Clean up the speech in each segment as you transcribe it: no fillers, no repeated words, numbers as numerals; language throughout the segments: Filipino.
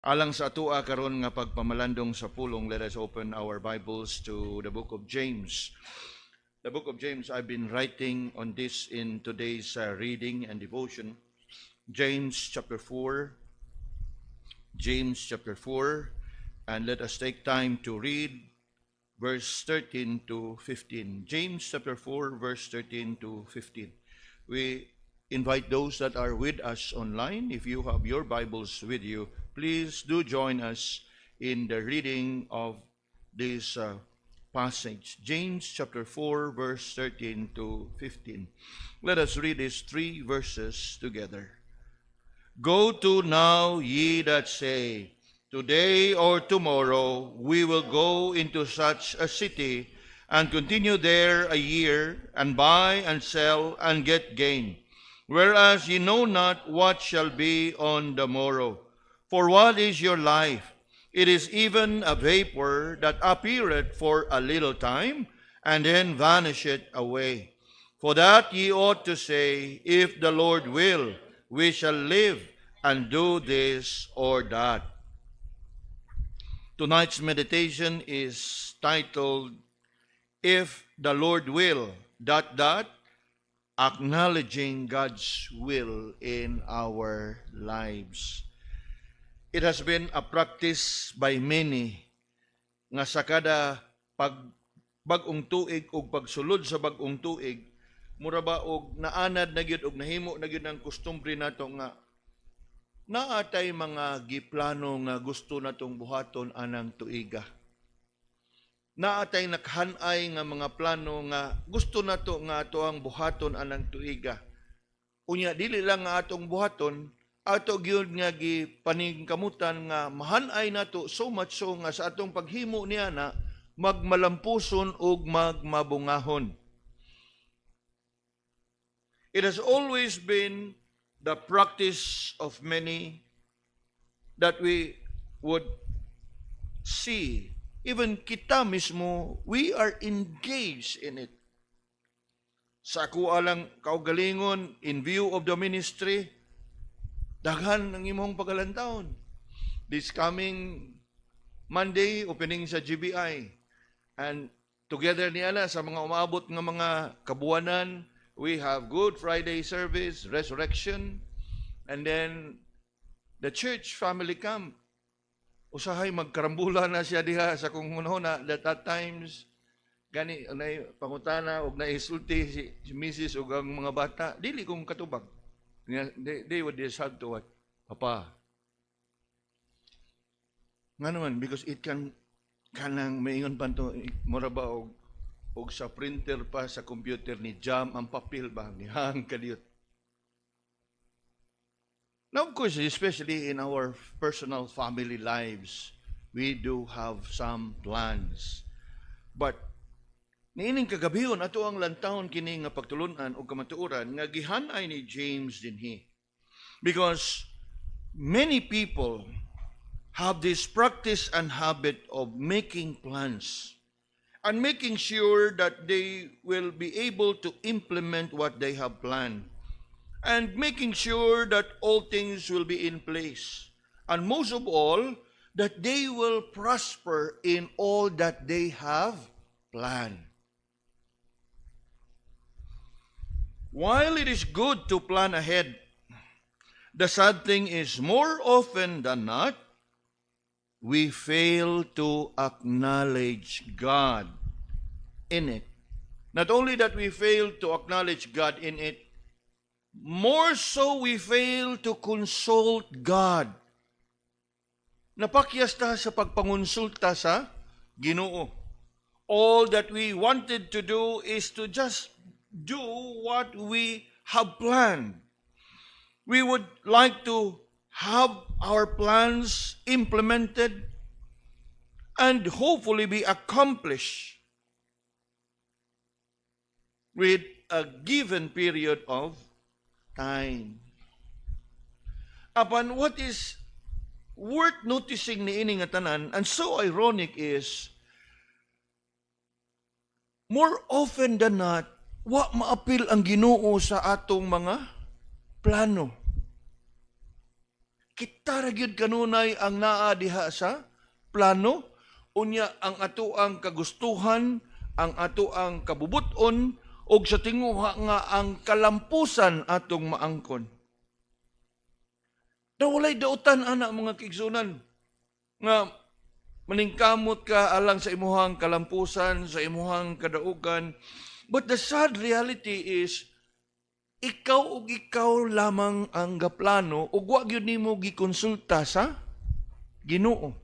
Alang sa atua karon nga pagpamalandong sa pulong, let us open our Bibles to the book of James. The book of James, I've been writing on this in today's reading and devotion. James chapter 4, and let us take time to read verse 13 to 15. James chapter 4, verse 13 to 15. We invite those that are with us online, if you have your Bibles with you, please do join us in the reading of this passage. James chapter 4, verse 13 to 15. Let us read these three verses together. Go to now, ye that say, today or tomorrow we will go into such a city and continue there a year, and buy and sell and get gain. Whereas ye know not what shall be on the morrow. For what is your life? It is even a vapor that appeareth for a little time, and then vanisheth away. For that ye ought to say, if the Lord will, we shall live and do this or that. Tonight's meditation is titled, If the Lord will, ... acknowledging God's will in our lives. It has been a practice by many nga sa kada bagong tuig o pagsulod sa bagong tuig, mura ba og naanad na gyud og nahimo na gyud ang kustumbre nato nga naatay mga giplano nga gusto natong buhaton anang tuiga. Naatay nakhanay nga mga plano nga gusto nato nga ato ang buhaton anang tuiga. Unya dili lang nga atong buhaton, ato gyud nga gipaningkamutan nga mahanay nato so much so nga sa atong paghimo niya na magmalampuson ug magmabungahon. It has always been the practice of many that we would see, even kita mismo, we are engaged in it. Sa ako alang kaugalingon, in view of the ministry, daghan ang imong pagalantaon. This coming Monday, opening sa GBI. And together niya sa mga umabot ng mga kabuanan, we have Good Friday service, Resurrection, and then the church family camp. Usahay magkarambula na siya diha sa kung hunahuna that at times gani nay pangutana og naisulti si Mrs. ug ang mga bata dili kong katubag. They would decide to what? Papa. Nga naman, because it can kanang maingon pa to mura ba og sa printer pa sa computer ni jam ang papel ba ni hang kadiyot. Now, of course, especially in our personal family lives, we do have some plans. But, niining kagabihon, ato ang lantawon kini nga pagtulunan o kamatuoran, nga gihanay ni James dinhi. Because many people have this practice and habit of making plans and making sure that they will be able to implement what they have planned. And making sure that all things will be in place. And most of all, that they will prosper in all that they have planned. While it is good to plan ahead, the sad thing is more often than not, we fail to acknowledge God in it. Not only that we fail to acknowledge God in it, more so we fail to consult God. Napakyas ta sa pagpangonsulta sa Ginoo. All that we wanted to do is to just do what we have planned. We would like to have our plans implemented and hopefully be accomplished with a given period of time. Upon what is worth noticing ni ini nga tanan, and so ironic is, more often than not, wa maapil ang Ginoo sa atong mga plano. kita ra gyud kanunay ang naa diha sa plano, unya ang ato ang kagustuhan, ang ato ang kabubuton, og sa tinguha nga ang kalampusan atong maangkon. Nawalay dautan ana mga kaigsunan nga maningkamot ka alang sa imuhang kalampusan, sa imuhang kadaugan. But the sad reality is, ikaw ug ikaw lamang ang gaplano ug wa gyud nimo gikonsulta sa Ginoo.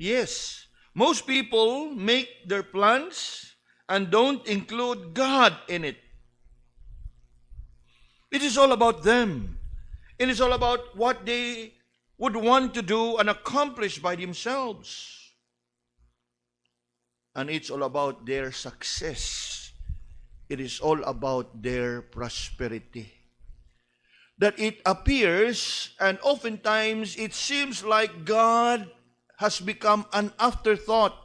Yes, most people make their plans and don't include God in it. It is all about them. It is all about what they would want to do and accomplish by themselves. And it's all about their success. It is all about their prosperity. That it appears, and oftentimes it seems like God has become an afterthought.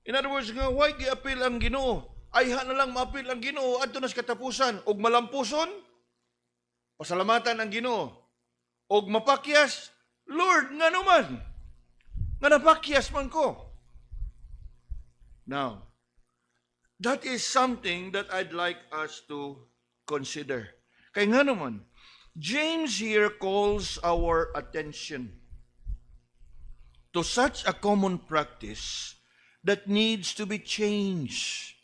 In other words, why gi-appeal ang Ginoo? Ayha na lang ma-appeal ang Ginoo adto na sa katapusan. Og malampuson, pasalamatan ang Ginoo. Og mapakyas, Lord, nga naman, nga napakyas man ko. Now, that is something that I'd like us to consider. Kaya nga naman, James here calls our attention to such a common practice that needs to be changed.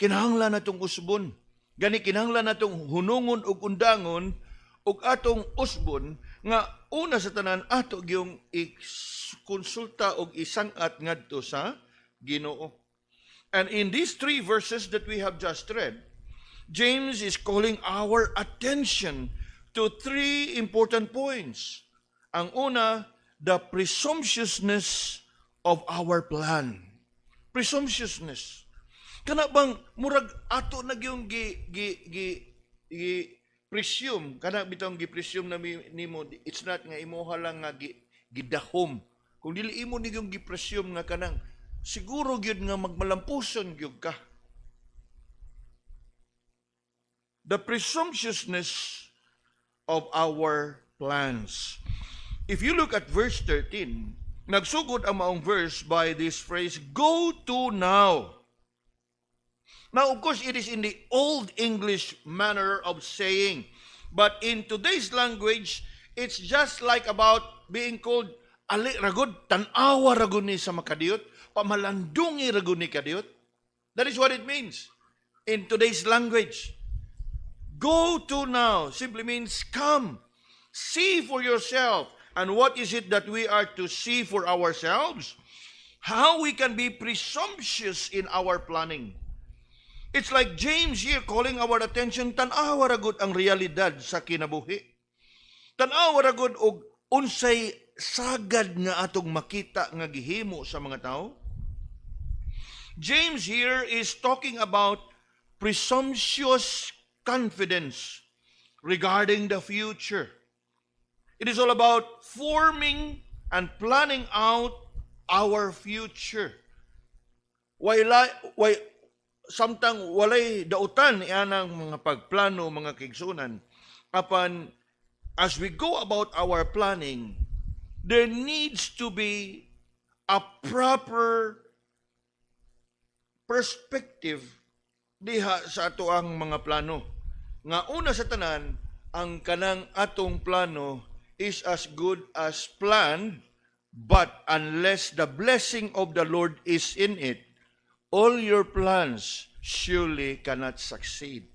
Kinahanglan natong usbon. Gani kinahanglan natong hunungon ug undangon ug atong usbon nga una sa tanan ato gyung i-konsulta ug isangat ngadto sa Ginoo. And in these 3 verses that we have just read, James is calling our attention to 3 important points. Ang una, the presumptuousness of our plan. Presumptuousness. Kana bang murag ato na gyung presume, kana bitong gi-presume na nimo, it's not nga imoha lang nga gidahom. Kung dili imo ni gyung gi-presume nga kanang siguro gyud nga magmalampuson gyud ka. The presumptuousness of our plans. If you look at verse 13, nagsugod ang maong verse by this phrase, go to now. Now, of course, it is in the Old English manner of saying, but in today's language, it's just like about being called, ali ragod, tanawa ragod ni sa makadiyot, pamalandungi ragod ni kadiyot. That is what it means in today's language. Go to now simply means come, see for yourself. And what is it that we are to see for ourselves? How we can be presumptuous in our planning. It's like James here calling our attention, tanawa ragod ang realidad sa kinabuhi. Tanawa ragod og unsay sagad nga atong makita nga gihimo sa mga tao. James here is talking about presumptuous confidence regarding the future. It is all about forming and planning out our future. Samtang walay dautan ianang mga pagplano, mga kigsunan. Apan, as we go about our planning, there needs to be a proper perspective diha sa ato ang mga plano. Nga una sa tanan, ang kanang atong plano is as good as planned, but unless the blessing of the Lord is in it, all your plans surely cannot succeed.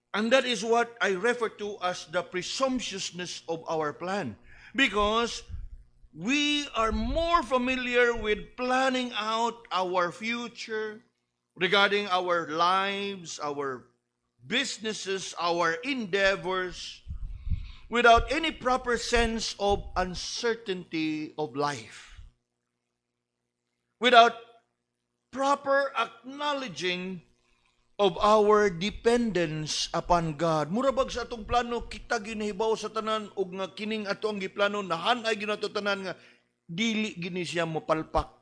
And that is what I refer to as the presumptuousness of our plan. Because we are more familiar with planning out our future regarding our lives, our businesses, our endeavors, without any proper sense of uncertainty of life. Without proper acknowledging of our dependence upon God. Murabag sa atong plano, kita ginahibaw sa tanan, ug nga kining ato ang giplano, nahanay ginato tanan nga, dili gini siya mapalpak.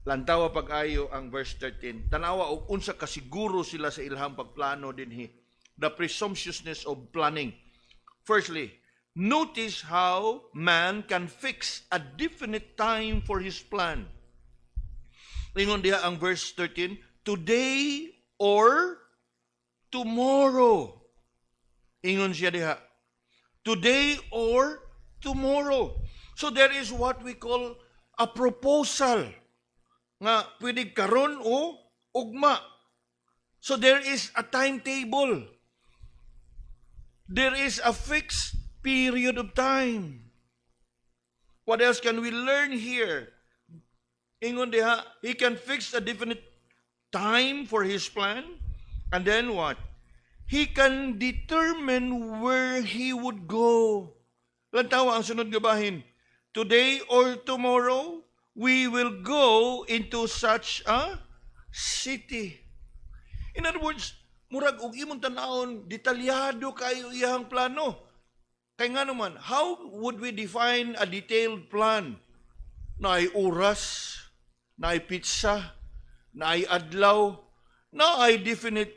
Lantawa pag-ayo ang verse 13. Tanawa og unsa kasiguro sila sa ilhang pagplano dinhi. The presumptuousness of planning. Firstly, notice how man can fix a definite time for his plan. Ingon diha ang verse 13, today or tomorrow. Ingon siya diha, today or tomorrow. So there is what we call a proposal nga pwede karon o ugma. So there is a timetable. There is a fixed period of time. What else can we learn here? Ingon diha, he can fix a definite time for his plan. And then what? He can determine where he would go. Lantawa ang sunod nga bahin. Today or tomorrow, we will go into such a city. In other words, murag og imong tan-awon, detalyado kayo iyang plano. Kaya nga naman, how would we define a detailed plan? Naay oras, naay pizza, naay adlaw, naay definite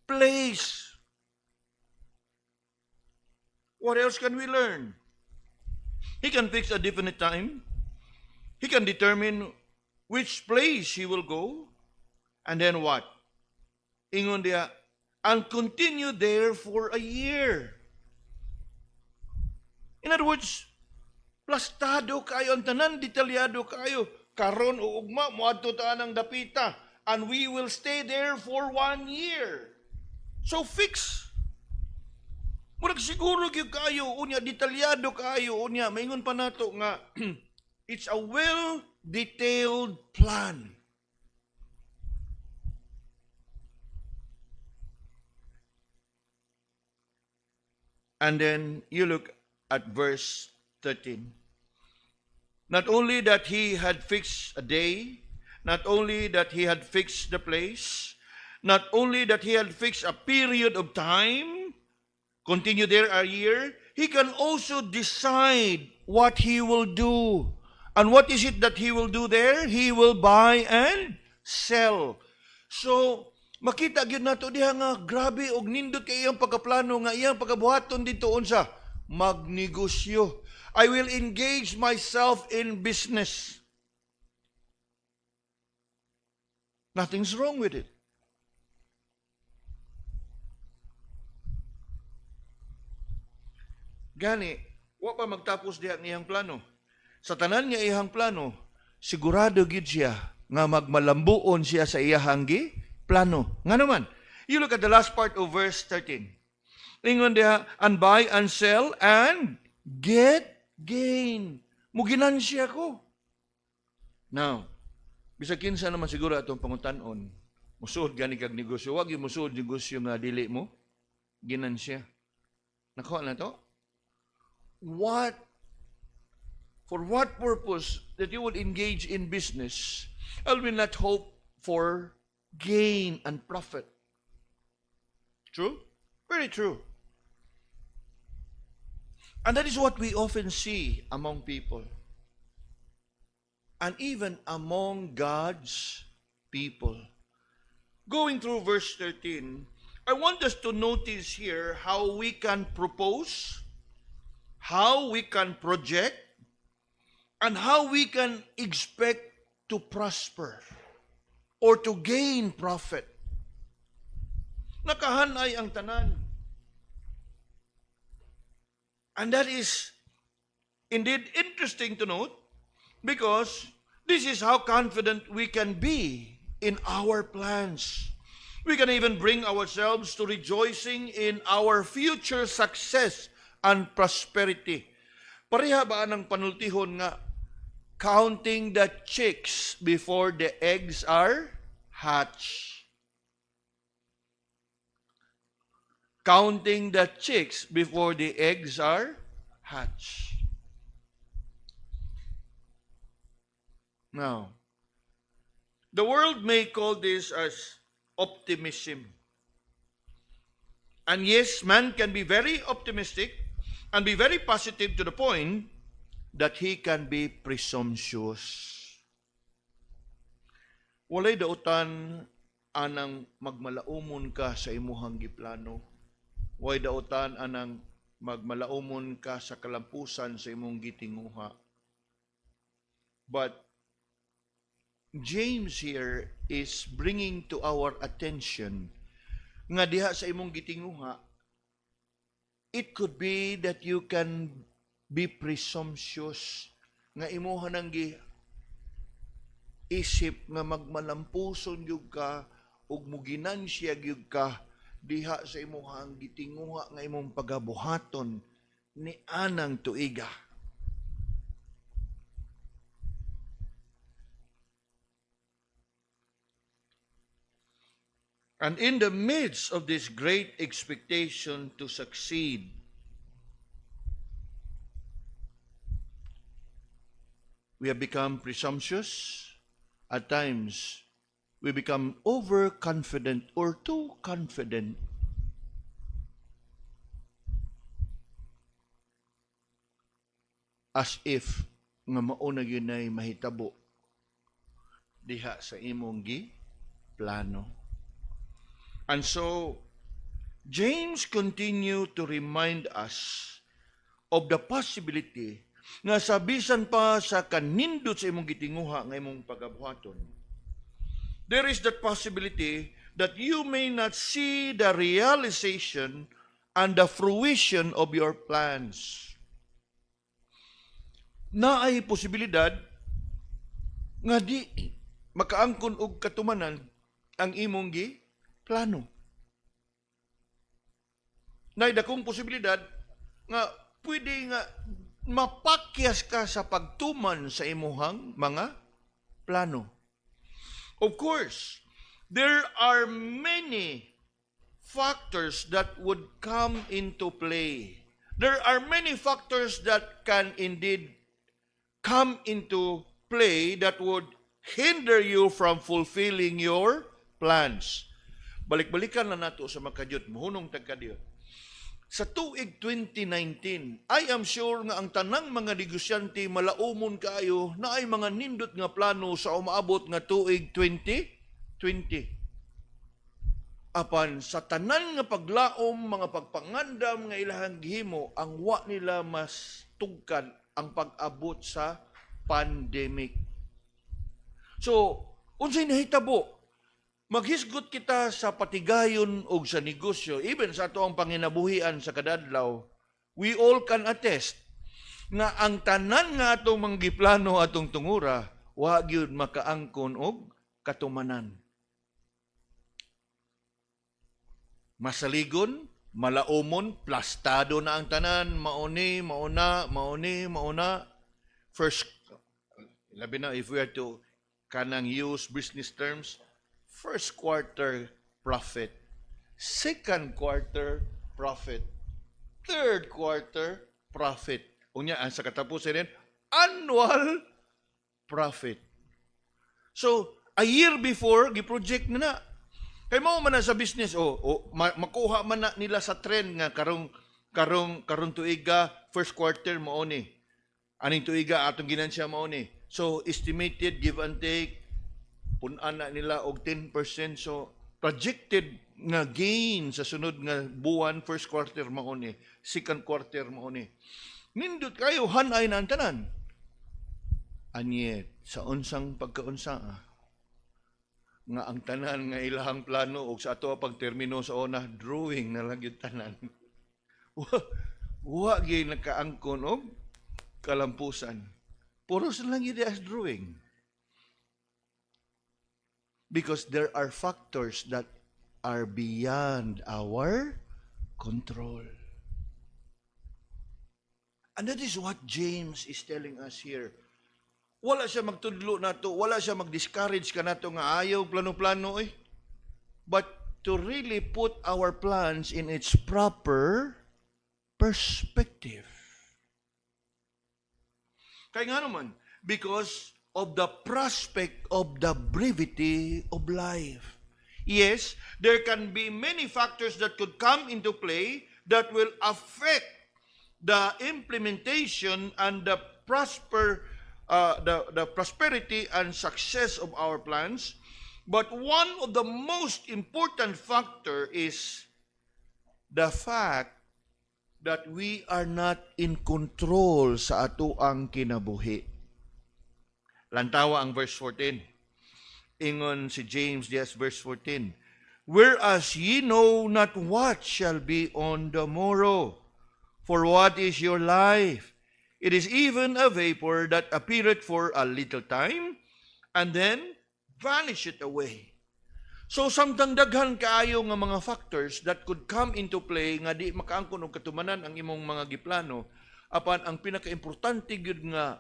place. What else can we learn? He can fix a definite time. He can determine which place he will go. And then what? Ingon diya, and continue there for a year. In other words, plastado kayo, ang tanan, detalyado kayo. Karon o ugma, muadto taan ang dapita. And we will stay there for 1 year. So fix. Murag siguro gyud kayo, unya, detalyado kayo, unya, maingon pa nato nga, it's a well-detailed plan. And then you look at verse 13. Not only that he had fixed a day, not only that he had fixed the place, not only that he had fixed a period of time, continue there a year, he can also decide what he will do. And what is it that he will do there? He will buy and sell. So, makita gyud nato diha nga grabe og nindot kay iyang pagkaplano nga iyang pagabuhaton dito unsa magnegosyo. I will engage myself in business. Nothing's wrong with it. Gani, wa pa magtapos diha ang iyang plano. Sa tanan nga iyang plano, sigurado gid siya nga magmalambuon siya sa iyang plano. Nga naman, you look at the last part of verse 13. Ingon diha, and buy and sell and get gain. Muginansya ko. Now, bisag kinsa naman siguro atong panguntanon, musuod gani kag negosyo, wag yung musuod negosyo nga dili mo, ginansya. Nakuha na to? For what purpose that you will engage in business, I will not hope for gain and profit. True? Very true. And that is what we often see among people. And even among God's people. Going through verse 13, I want us to notice here how we can propose, how we can project, and how we can expect to prosper or to gain profit. Nakahanay ang tanan. And that is indeed interesting to note because this is how confident we can be in our plans. We can even bring ourselves to rejoicing in our future success and prosperity. Pareha ba ang panultihon nga counting the chicks before the eggs are hatched? Counting the chicks before the eggs are hatched. Now, the world may call this as optimism. And yes, man can be very optimistic and be very positive to the point that he can be presumptuous. Walay dautan anang magmalaumon ka sa imuhang giplano. Walay dautan anang magmalaumon ka sa kalampusan sa imong gitinguha. But James here is bringing to our attention nga diha sa imong gitinguha, it could be that you can be presumptuous nga imuha nang isip nga magmalampuson gyud ka ug muginansya gyud ka diha sa imong gitinguha nga imong pagabuhaton ni anang tuiga. And in the midst of this great expectation to succeed, we have become presumptuous. At times, we become overconfident or too confident. As if nga mauna yun ay mahitabo diha sa imong plano. And so, James continue to remind us of the possibility nga sabisan pa sa kanindot sa imong gitinguha nga imong pagabuhaton, there is that possibility that you may not see the realization and the fruition of your plans. Naay posibilidad nga di makaangkon og katumanan ang imong plano. Naay dakong posibilidad nga pwede nga mapakyas ka sa pagtuman sa imuhang mga plano. Of course, there are many factors that would come into play. There are many factors that can indeed come into play that would hinder you from fulfilling your plans. Balik-balikan na nato sa makajut, muhunong tagkadiyot. Sa tuig 2019, I am sure nga ang tanang mga negosyante malaumon kaayo na ay mga nindot nga plano sa umaabot nga tuig 2020. Apan sa tanan nga paglaom, mga pagpangandam nga ilahang gihimo, ang wa nila mas tugkad ang pag-abot sa pandemic. So, unsay nahitabo? Maghisgot kita sa patigayon o sa negosyo, even sa ato ang panginabuhian sa kadadlaw, we all can attest nga ang tanan nga atong manggiplano atong tungura, wa gyud makaangkon og katumanan. Masaligon, malaumon, plastado na ang tanan, mauna. First, labi na if we are to kanang use business terms, first quarter profit, second quarter profit, third quarter profit. Unya, ang sa katapusan rin, annual profit. So, a year before, giproject na. Kaya mo man na sa business, makuha man na nila sa trend nga karong tuiga, first quarter mauni. Aning tuiga, atong ginansya mauni. So, estimated, give and take, punan na nila og 10%. So, projected nga gain sa sunod nga buwan, first quarter mauni, second quarter mauni. Nindot kayo, hanay na ang tanan. Anyet, sa unsang pagkaunsa, nga ang tanan nga ilahang plano o sa ato pagtermino sa una, drawing na lang yung tanan. Wa gyud nakaangkon og kalampusan. Puro sa lang yun as drawing. Because there are factors that are beyond our control. And that is what James is telling us here. Wala siya magtudlo nato, wala siya mag-discourage ka nato nga ayaw plano-plano eh. But to really put our plans in its proper perspective. Kaya nga naman, because of the prospect of the brevity of life. Yes, there can be many factors that could come into play that will affect the implementation and the prosperity and success of our plans. But one of the most important factor is the fact that we are not in control sa atoang kinabuhi. Lantawa ang verse 14. Ingon si James, yes, verse 14. Whereas ye know not what shall be on the morrow, for what is your life? It is even a vapor that appeareth for a little time, and then vanisheth away. So samtang daghan kaayo nga mga factors that could come into play nga di makaangkon og katumanan ang imong mga giplano, apan ang pinakaimportante gyud nga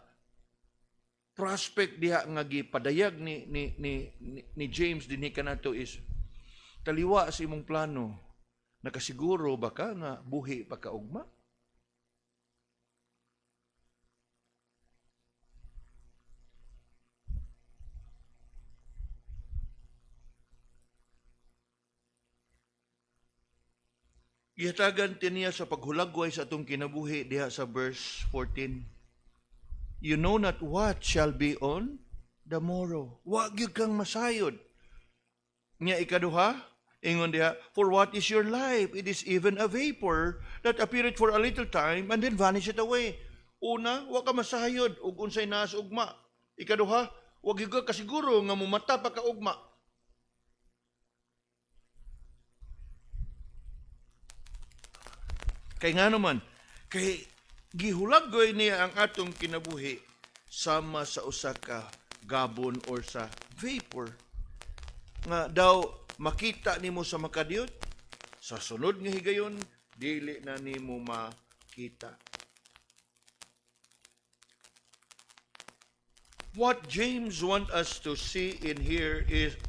prospect diha nga gipadayag ni James dinhi kanato is taliwa sa imong plano. Nakasiguro ba ka nga buhi pa ka ugma? Ihatagan tiniya sa paghulagway sa atong kinabuhi diha sa verse 14. You know not what shall be on the morrow. Wa gyud kang masayod. Nya ikaduha, ingon diha, for what is your life? It is even a vapor that appeareth for a little time and then vanisheth away. Una, wa ka masayod ug unsay naa sa ugma. Ikaduha, wa gyud ka kasiguro nga mumata pa ka ugma. Kay nga naman, kay gihulaggoy niya ang atong kinabuhi sama sa usa ka gabon or sa vapor. Nga daw makita nimo sa makadiyot, sa sunod nga higayon, dili na nimo makita. What James wants us to see in here is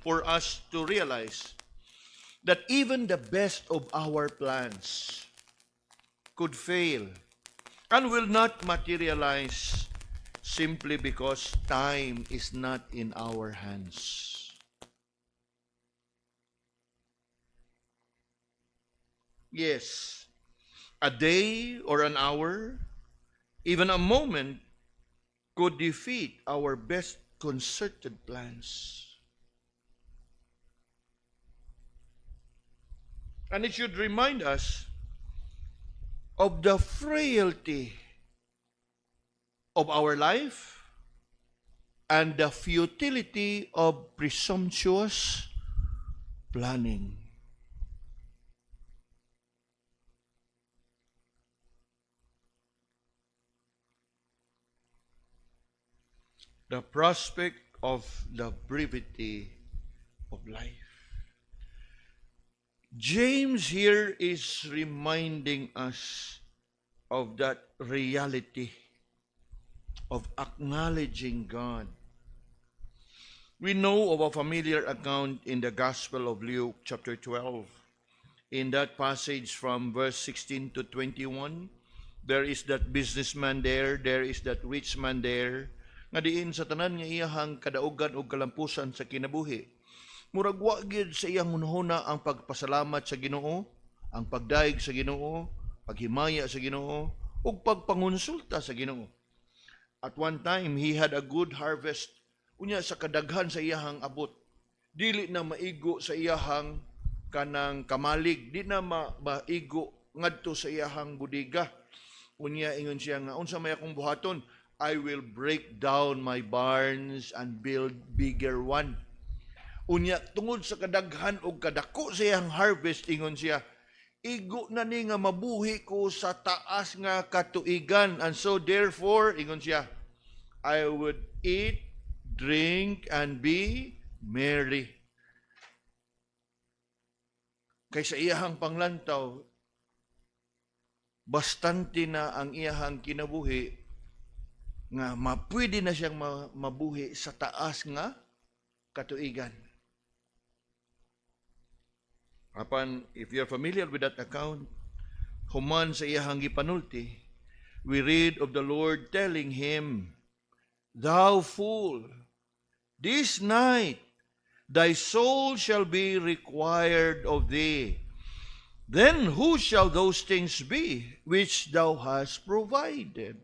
for us to realize that even the best of our plans could fail and will not materialize simply because time is not in our hands. Yes, a day or an hour, even a moment, could defeat our best concerted plans. And it should remind us of the frailty of our life and the futility of presumptuous planning. The prospect of the brevity of life. James here is reminding us of that reality of acknowledging God. We know of a familiar account in the Gospel of Luke chapter 12. In that passage from verse 16 to 21, there is that businessman there is that rich man there, nga diin sa tanan nga iyahang kadaugan o kalampusan sa kinabuhi. Murag wa gyud sa iyang hunahuna ang pagpasalamat sa Ginoo, ang pagdaig sa Ginoo, paghimaya sa Ginoo, ug pagpangonsulta sa Ginoo. At one time, he had a good harvest. Unya sa kadaghan sa iyahang abot, dili na maigo sa iyahang kanang kamalig, di na maigo ngadto sa iyahang budiga. Unya ingon siya nga, unsa may akong buhaton? I will break down my barns and build bigger one. Unya, tungod sa kadaghan o kadako sa iyang harvest, ingon siya, igo na ni nga mabuhi ko sa taas nga katuigan. And so therefore, ingon siya, I would eat, drink, and be merry. Kay sa iyahang panglantaw, bastante na ang iyahang kinabuhi nga mapwede na siyang mabuhi sa taas nga katuigan. Apan, if you're familiar with that account, human sa iyahang gipanulti, we read of the Lord telling him, Thou fool, this night thy soul shall be required of thee. Then who shall those things be which thou hast provided?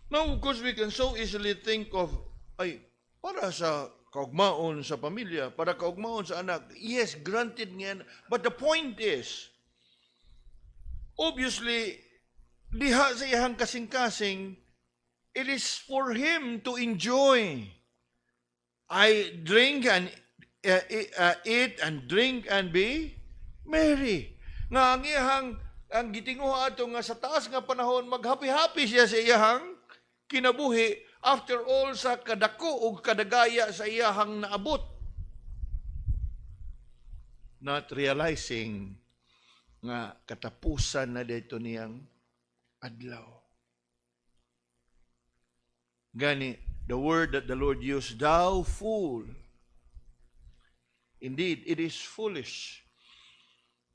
Now, of course, we can so easily think of, ay, para sa kaugmaon sa pamilya, para kaugmaon sa anak. Yes, granted nga. But the point is, obviously, diha sa iyang kasing-kasing, it is for him to enjoy. I drink and eat and drink and be merry. Nga ang iyang ang gitinguha ato nga sa taas nga panahon maghappy-happy siya sa iyang kinabuhi after all sa kadako o kadagaya sa iyang naabot. Not realizing nga katapusan na dito niyang adlaw. Gani, the word that the Lord used, thou fool. Indeed, it is foolish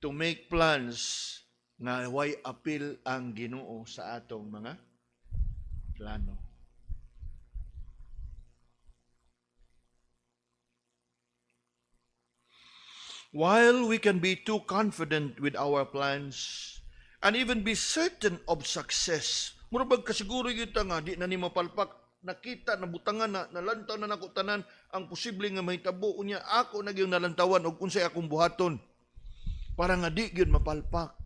to make plans nga way apil ang Ginoo sa atong mga plano. While we can be too confident with our plans and even be certain of success, murabag kasiguro kita nga di na ni mapalpak, nakita nabutangan na nalantaw na nako tanan ang posible nga mahitabo unya ako nagyong nalantawan og unsay akong buhaton para nga di gyud mapalpak.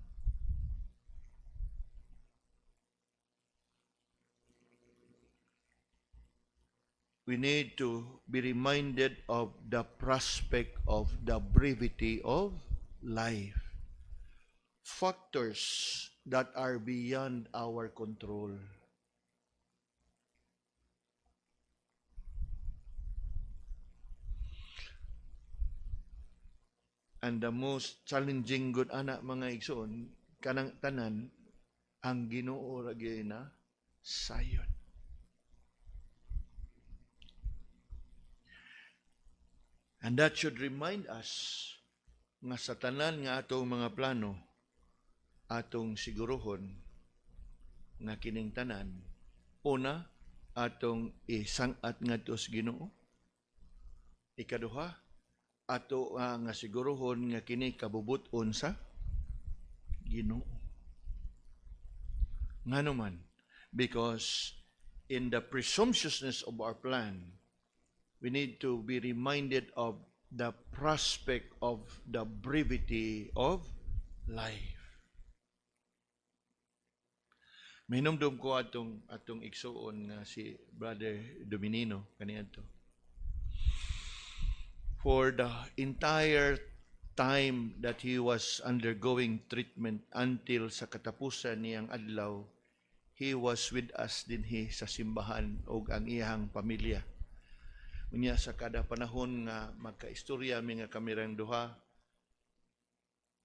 We need to be reminded of the prospect of the brevity of life. Factors that are beyond our control. And the most challenging good anak mga igsoon, kanang tanan, ang Ginoo ra gyud na sayon. And that should remind us nga sa tanan nga atong mga plano, atong sigurohon nga kining tanan, una, atong isang-at ngadto sa Ginoo. Ikaduha, ato nga sigurohon nga kini kabubuton sa Ginoo. Nganuman, because in the presumptuousness of our plan, we need to be reminded of the prospect of the brevity of life. Minumdum ko atong igsuon nga si Brother Dominino kaniadto. For the entire time that he was undergoing treatment until sa katapusan niyang adlaw, he was with us dinhi sa simbahan ug ang iyang pamilya. Unya sa kada panahon nga magkaistorya mi nga kamirang duha,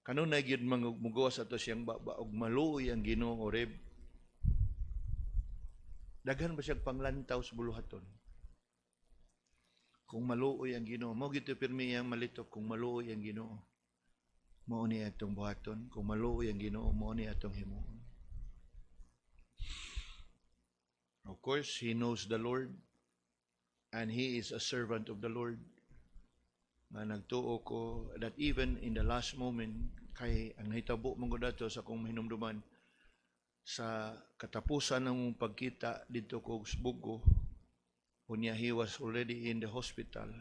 kanunay gyud mangugmugos ato siyang baba og maluoy ang Ginoo reb. Daghan ba siyang panglantaw sa buluhaton? Kung maluoy ang Ginoo, mao gyud pirmi yang malitok kung maluoy ang Ginoo. Mao ni atong buhaton, kung maluoy ang Ginoo, mao ni atong himuon. Of course, he knows the Lord. And he is a servant of the Lord. Nga nagtuo ko that even in the last moment, kay ang hitabo mong dato sa akong hinumduman, sa katapusan ng pagkita dito ko sa Bugo, unya he was already in the hospital.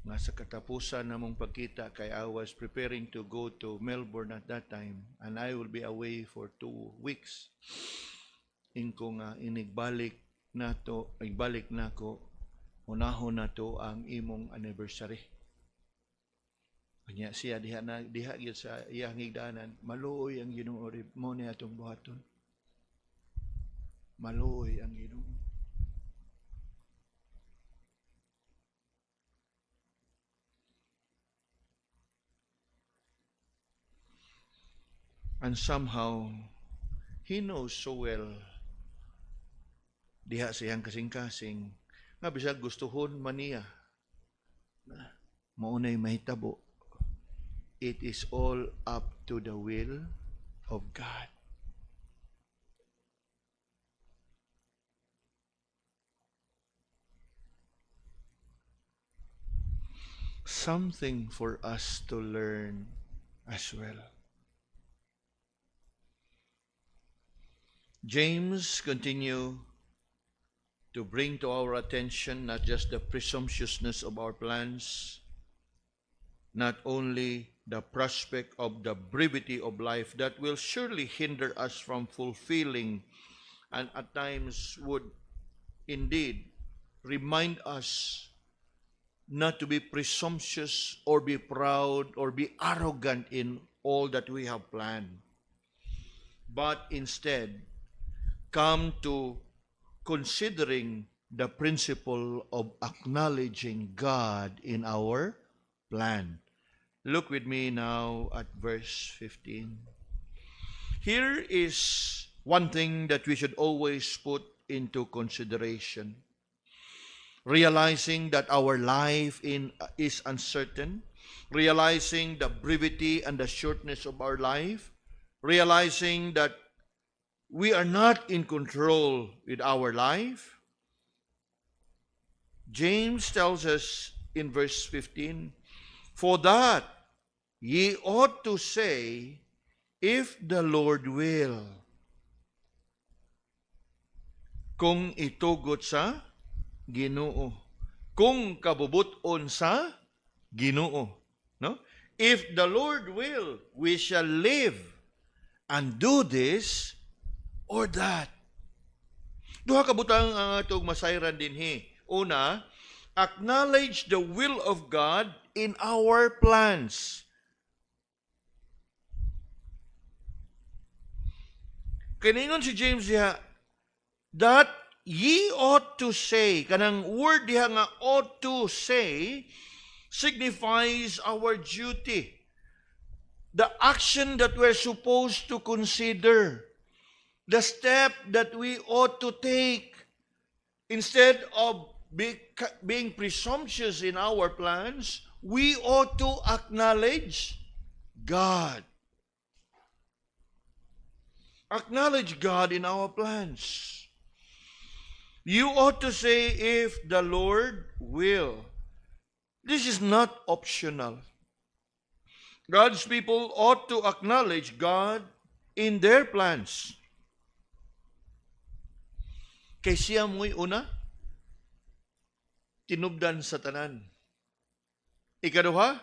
Nga sa katapusan ng mong pagkita, kay I was preparing to go to Melbourne at that time, and I will be away for 2 weeks. Ingko nga inigbalik nato, igbalik nako, unahon nato ang imong anniversary. Kanya siya diha gyud sa iyang higdanan, maluoy ang Ginoo rib, mo ni atong buhaton. Maluoy ang Ginoo. And somehow he knows so well diha sa iyang kasing-kasing nga bisag gustuhon man niya maunay mahitabo, it is all up to the will of God. Something for us to learn as well. James continue to bring to our attention not just the presumptuousness of our plans, not only the prospect of the brevity of life that will surely hinder us from fulfilling and at times would indeed remind us not to be presumptuous or be proud or be arrogant in all that we have planned, but instead come to considering the principle of acknowledging God in our plan. Look with me now at verse 15. Here is one thing that we should always put into consideration. Realizing that our life is uncertain, realizing the brevity and the shortness of our life, realizing that we are not in control with our life. James tells us in verse 15, "For that ye ought to say, if the Lord will." Kung itugot sa Ginoo. Kung kabubuton sa Ginoo. No? If the Lord will, we shall live and do this or that. Duha ka butang ang atong masayran dinhi. Una, acknowledge the will of God in our plans. Kaningon si James diha, that ye ought to say, kanang word diha nga ought to say, signifies our duty. The action that we're supposed to consider. The step that we ought to take instead of being presumptuous in our plans, we ought to acknowledge God. Acknowledge God in our plans. You ought to say, if the Lord will. This is not optional. God's people ought to acknowledge God in their plans. Kay siya mo'y una, tinubdan sa tanan. Ikaduha,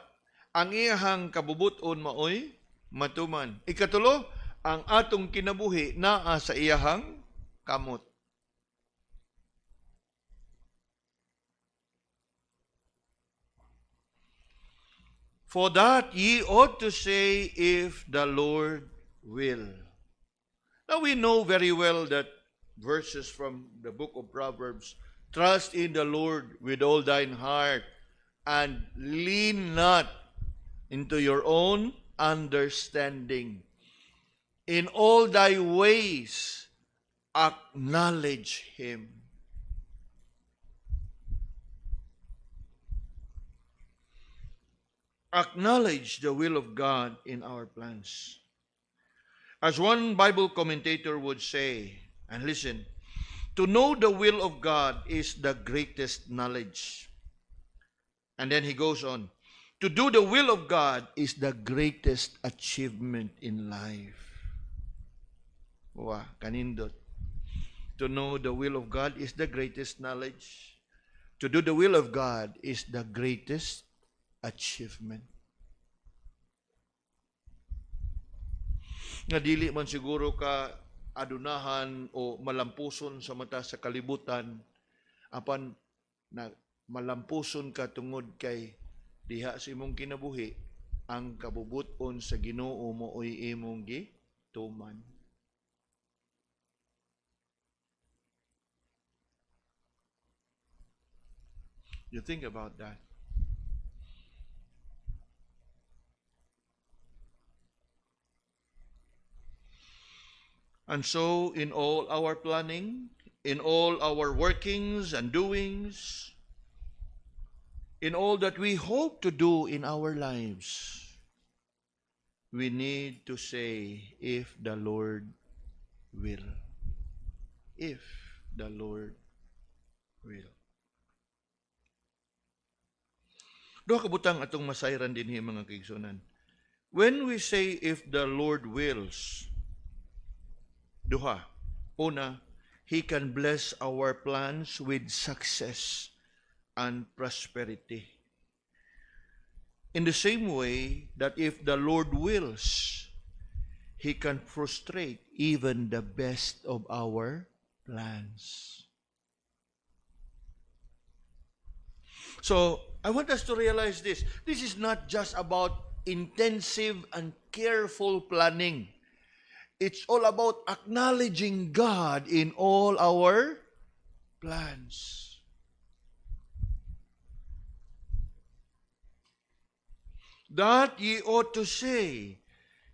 ang iyahang kabubuton maoy matuman. Ikatulo, ang atong kinabuhi naa sa iyahang kamot. For that ye ought to say, if the Lord will. Now we know very well that verses from the book of Proverbs, trust in the Lord with all thine heart, and lean not into your own understanding. In all thy ways, acknowledge Him. Acknowledge the will of God in our plans. As one Bible commentator would say, and listen, to know the will of God is the greatest knowledge. And then he goes on, to do the will of God is the greatest achievement in life. Wow, kanindot. To know the will of God is the greatest knowledge. To do the will of God is the greatest achievement. Nga dili man siguro ka adunahan o malampuson sa mata sa kalibutan, apan na malampuson ka tungod kay diha sa imong kinabuhi, ang kabubuton sa Ginoo mooy imong gituman. You think about that. And so, in all our planning, in all our workings and doings, in all that we hope to do in our lives, we need to say, if the Lord will. If the Lord will. Duha ka butang atong masayran dinhi mga kaigsunan. When we say, if the Lord wills, duha. Una, He can bless our plans with success and prosperity. In the same way that if the Lord wills, He can frustrate even the best of our plans. So, I want us to realize this. This is not just about intensive and careful planning. It's all about acknowledging God in all our plans. That ye ought to say,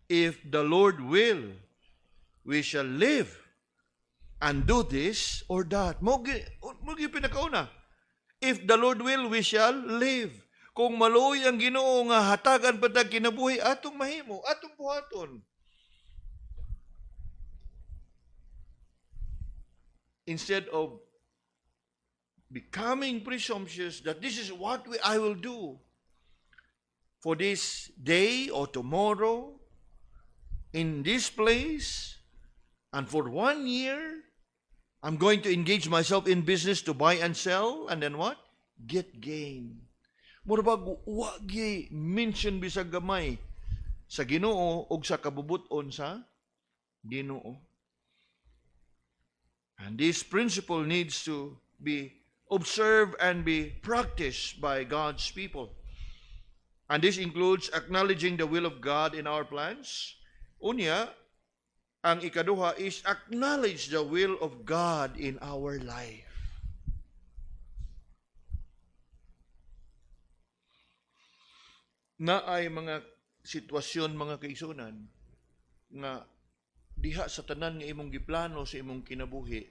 if the Lord will, we shall live and do this or that. Mogi pinakauna. If the Lord will, we shall live. Kung maluoy ang Ginoo nga hatagan patag kinabuhi, atong mahimo, atong buhaton. Instead of becoming presumptuous that this is what I will do for this day or tomorrow, in this place, and for 1 year, I'm going to engage myself in business to buy and sell, and then what? Get gain. Murabag, wagi mention bisag gamay sa Ginoo o sa kabubuton sa Ginoo. And this principle needs to be observed and be practiced by God's people. And this includes acknowledging the will of God in our plans. Unya, ang ikaduha is acknowledge the will of God in our life. Na ay mga sitwasyon, mga kaigsunan, nga diha sa tanan nga imong giplano sa imong kinabuhi,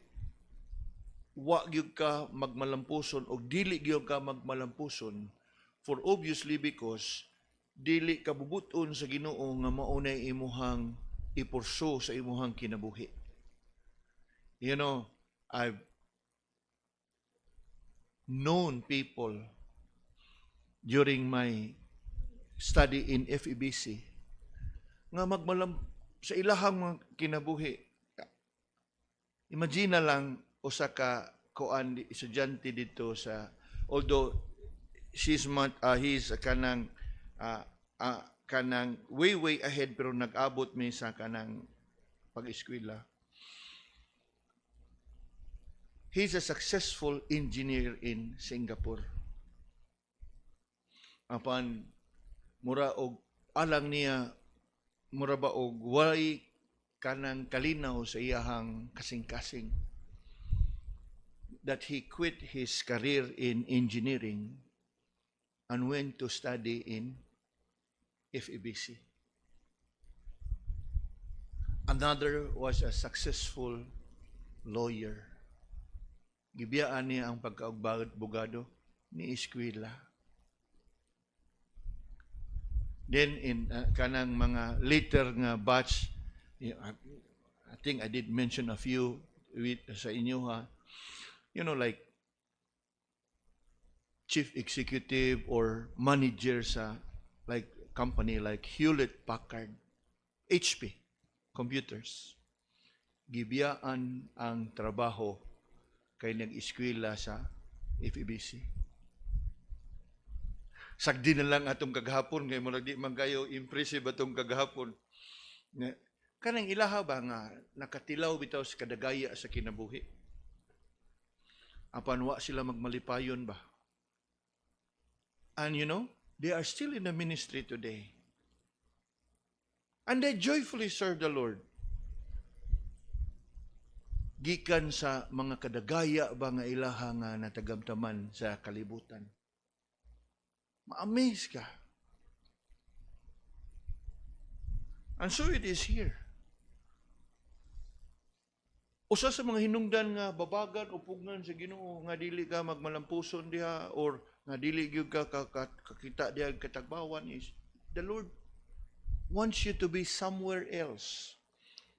wa gyud ka magmalampuson o dili gyud ka magmalampuson, for obviously because dili ka bubuton sa Ginoo nga maunay imuhang ipurso sa imuhang kinabuhi. You know, I've known people during my study in FEBC nga sa ilahang mga kinabuhi. Imagine lang usa ka kuan estudyante dito sa, although he's kanang way ahead pero nag-abot mi sa kanang pag-eskwela. He's a successful engineer in Singapore. Apan mura og alang niya, mura ba og walay kanang kalinaw sa iyahang kasing-kasing, that he quit his career in engineering and went to study in FEBC. Another was a successful lawyer. Gibiyaan niya ang pagkaabogado ni eskwela. Then in kanang mga later nga batch, I think I did mention a few sa inyo ha. You know, like chief executive or manager sa like company like Hewlett-Packard, HP Computers. Gibiyaan ang trabaho kay nag-eskwela sa FEBC. Sagdi na lang atong kagahapon, kay murag di man kayo impressive atong kagahapon. Kanang ilaha ba nga nakatilaw bitaw sa kadagaya sa kinabuhi? Apan wa sila magmalipayon ba? And you know, they are still in the ministry today. And they joyfully serve the Lord. Gikan sa mga kadagaya ba nga ilaha nga natagamtaman sa kalibutan. Ma-amaze ka. And so it is here. Usa sa mga hinungdan nga babagan o pugnan sa Ginoo nga dili ka magmalampuson diha or nga dili gyud ka kakita diha katagbawan is the Lord wants you to be somewhere else,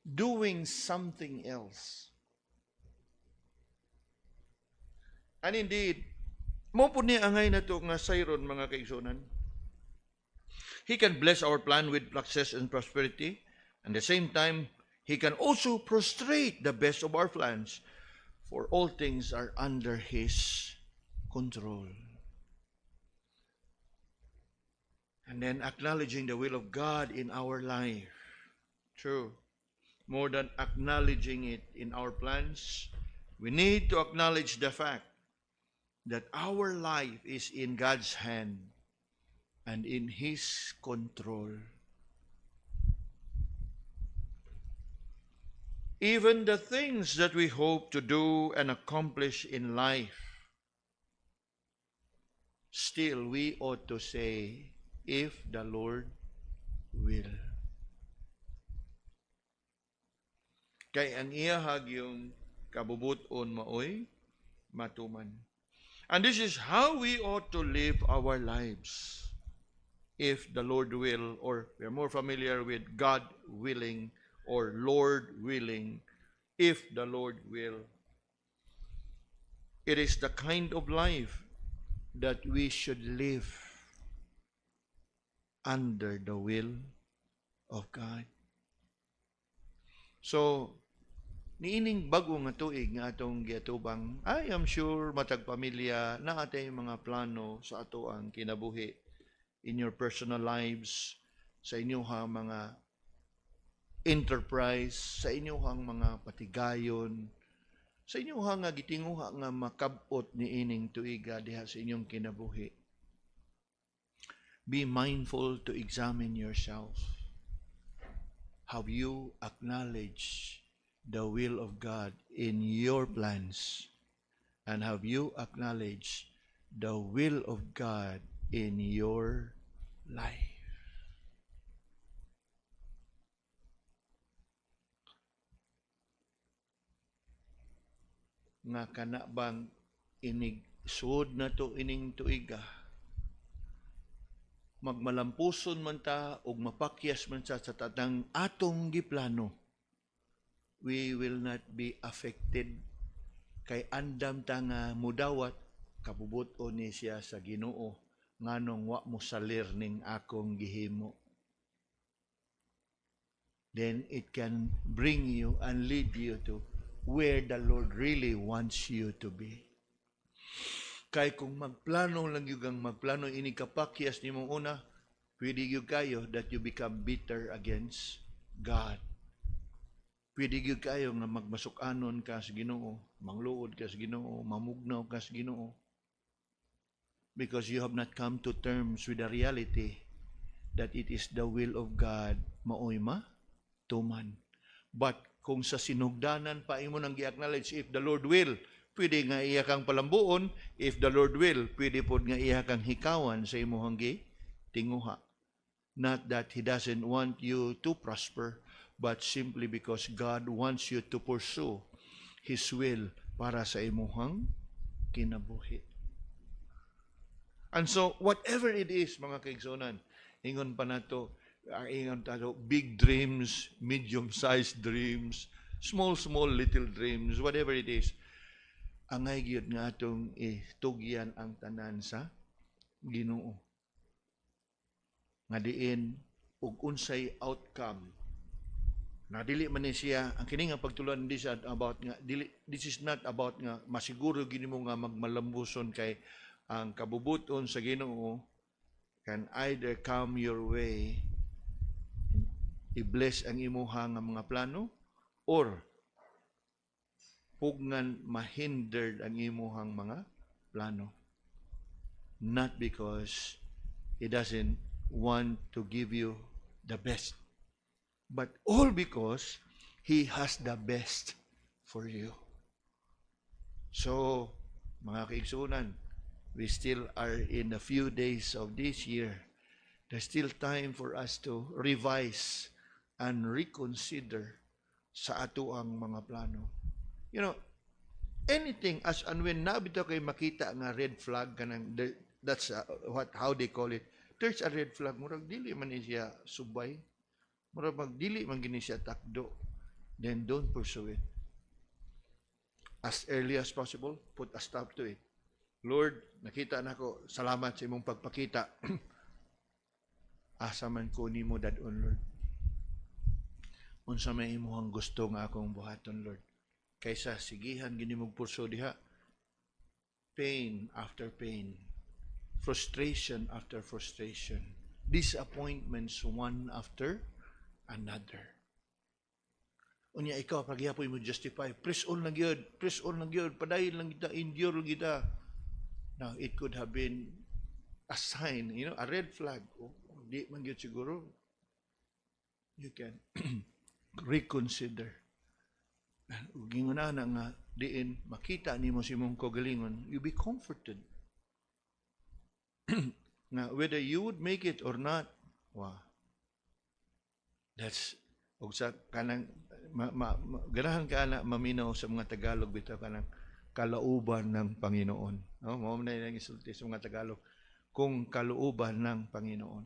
doing something else. And indeed, mo po niya angay na ito nga sayron mga kaigsunan. He can bless our plan with success and prosperity. And at the same time, He can also frustrate the best of our plans, for all things are under His control. And then acknowledging the will of God in our life. True. More than acknowledging it in our plans, we need to acknowledge the fact that our life is in God's hand and in His control. Even the things that we hope to do and accomplish in life, still we ought to say, if the Lord will. Kay ang iyahag yung kabubuton maoy matuman. And this is how we ought to live our lives. If the Lord will, or we are more familiar with God willing or Lord willing, if the Lord will. It is the kind of life that we should live under the will of God. So, niining bago nga tuig nga atong giatubang, I am sure matag pamilya na atay mga plano sa ato ang kinabuhi in your personal lives, sa inyong mga enterprise, sa inyong mga patigayon, sa inyong nga gitinguha nga makabot ni ining tuiga diha sa inyong kinabuhi. Be mindful to examine yourself. Have you acknowledged the will of God in your plans? And have you acknowledged the will of God in your life? Nga kana bang inig suod na to ining tuiga, magmalampuson man ta o mapakyas man sa tatang atong giplano, we will not be affected kay andam ta nga mudawat kabubuton ni siya sa Ginoo nganong wa mo salir ning akong gihimo. Then it can bring you and lead you to where the Lord really wants you to be. Kay kung magplano lang yung magplano, ini kapakyas ni mong una, pwede yung kayo that you become bitter against God. Pwede yung kayo nga magmasukanon ka sa Ginoo, mangluod ka sa Ginoo, mamugnaw ka sa Ginoo. Because you have not come to terms with the reality that it is the will of God, maoy tuman. But kung sa sinugdanan pa imo nang gi-acknowledge, if the Lord will, pwede nga iya kang palambuon. If the Lord will, pwede pod nga iya kang hikawan sa imong tinguha. Not that He doesn't want you to prosper, but simply because God wants you to pursue His will para sa imong kinabuhi. And so, whatever it is, mga kaigsunan, ingon pa nato, ingon tayo, big dreams, medium-sized dreams, small little dreams, whatever it is, angay gyud nga atong itugyan ang tanan sa Ginoo. Nga diin ug unsay outcome. Na dili man ni siya ang kini nga pagtuluan this about nga this is not about nga masiguro gini mo nga magmalambuson kay ang kabubuton sa Ginoo can either come your way, i-bless ang imuha nga mga plano, or pugnan mahindered ang imuhang mga plano. Not because He doesn't want to give you the best, but all because He has the best for you. So, mga kaigsunan, we still are in a few days of this year. There's still time for us to revise and reconsider sa ato ang mga plano. You know, anything as and when nabito kay makita nga red flag kanang that's how they call it. There's a red flag, murag dili man ni siya subay. Murag magdili man gini siya takdo. Then don't pursue it. As early as possible, put a stop to it. Lord, nakita nako, salamat sa imong pagpakita. Asa man ko nimo dadon, Lord. unsa may imong gusto nga akong buhaton, Lord. Kaysa sigihan gini mong purso diha, pain after pain, frustration after frustration, disappointments one after another. Unya ikaw pagyapoy mo justify, press on lang yun, padayon lang kita, endure lang kita. Now, it could have been a sign, a red flag. Oh, di man yun siguro. You can reconsider. Gingon na nga, diin, makita ni mo si mong kagalingon, you be comforted. Now, whether you would make it or not, wow. That's, og sa kanang, ganahan ka na maminaw sa mga Tagalog, bitaw kanang kalauban ng Panginoon. No? Mao na yung isulti sa mga Tagalog. Kung kalooban ng Panginoon.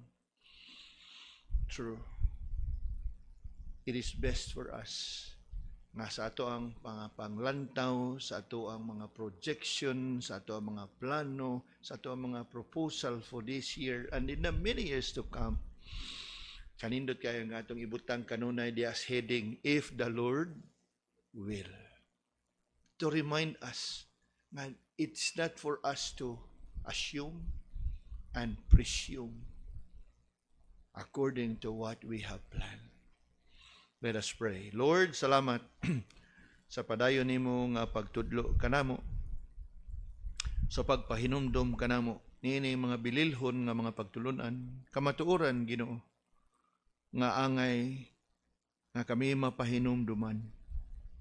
True. It is best for us nga sa ato ang mga panglantaw, sa ato ang mga projection, sa ato ang mga plano, sa ato ang mga proposal for this year and in the many years to come. Kanindot kayo nga atong ibutang kanunay dias heading, if the Lord will. To remind us that it's not for us to assume and presume according to what we have planned. Let us pray. Lord, salamat sa padayon nimo nga pagtudlo kanamo, sa pagpahinumdom kanamo niini mga bililhon nga mga pagtulunan, kamatuoran Ginoo nga angay nga kami mapahinumduman.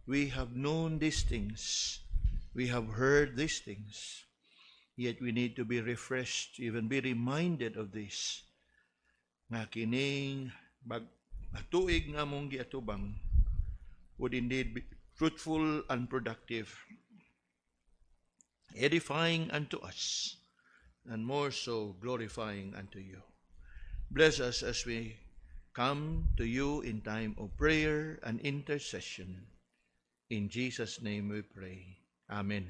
We have known these things. We have heard these things. Yet we need to be refreshed, even be reminded of this. Nga kining tuig nga mong giatubang would indeed be fruitful and productive, edifying unto us, and more so glorifying unto you. Bless us as we come to you in time of prayer and intercession. In Jesus' name we pray. Amen.